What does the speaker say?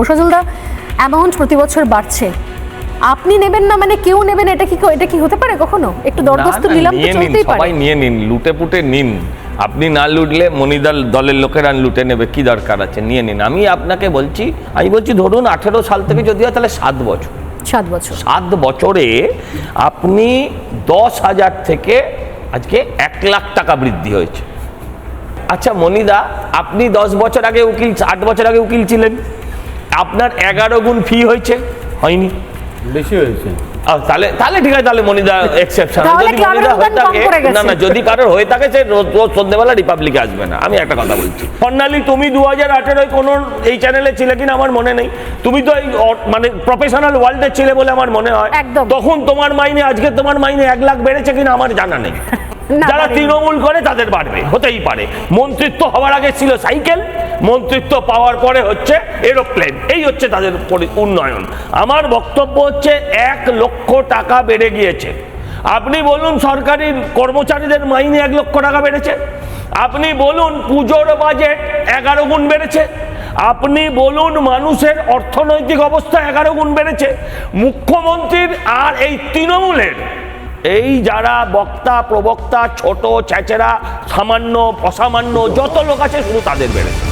সজলদা, amount প্রতি বছর বাড়ছে, আপনি নেবেন না মানে কেউ নেবেন, এটা কি হতে পারে কখনো? একটু দরখাস্ত নিলাম তো চলতেই পারে। সবাই নিয়ে নিন, লুটে পুটে নিন। আপনি না লুটলে মনিদল দলের লোকেরা লুটে নেবে, কি দরকার আছে? নিয়ে নিন। আমি আপনাকে বলছি, ধরুন 18 সাল থেকে যদি হয় তাহলে 7 বছর। 7 বছরে আপনি 10,000 থেকে আজকে 1 লাখ টাকা বৃদ্ধি হয়েছে। আচ্ছা মনিদা, আপনি 10 বছর আগে উকিল, 8 বছর আগে উকিল ছিলেন, আপনার 11 গুণ ফি হয়েছে, হয়নি? বেশি হয়েছে। তাহলে ঠিক আছে, তাহলে মনিদা এক্সেপশন। যদি কারোর হয়ে থাকে সে রোজ সন্ধ্যেবেলা রিপাবলিকে আসবে না। আমি একটা কথা বলছি, স্বর্ণালী, তুমি 2018 কোন এই চ্যানেলে ছিলে কিনা আমার মনে নেই, তুমি তো এই মানে প্রফেশনাল ওয়ার্ল্ডে ছিলে বলে আমার মনে হয়। তখন তোমার মাইনে, আজকে তোমার মাইনে 1 লাখ বেড়েছে কিনা আমার জানা নেই। যারা তৃণমূল করে তাদের বাড়বে, হতেই পারে। মন্ত্রিত্ব হওয়ার আগে ছিল সাইকেল, মন্ত্রিত্ব পাওয়ার পরে হচ্ছে এরোপ্লেন, এই হচ্ছে তাদের উন্নয়ন। আমার বক্তব্য হচ্ছে 1 লক্ষ টাকা বেড়ে গিয়েছে। আপনি বলুন সরকারি কর্মচারীদের মাইনে 1 লক্ষ টাকা বেড়েছে? আপনি বলুন পুজোর বাজেট 11 গুণ বেড়েছে? আপনি বলুন মানুষের অর্থনৈতিক অবস্থা 11 গুণ বেড়েছে? মুখ্যমন্ত্রীর আর এই তৃণমূলের এই যারা বক্তা প্রবক্তা, ছোট ছেচেরা, সামান্য অসামান্য যত লোক আছে, শুধু তাদের বেড়েছে।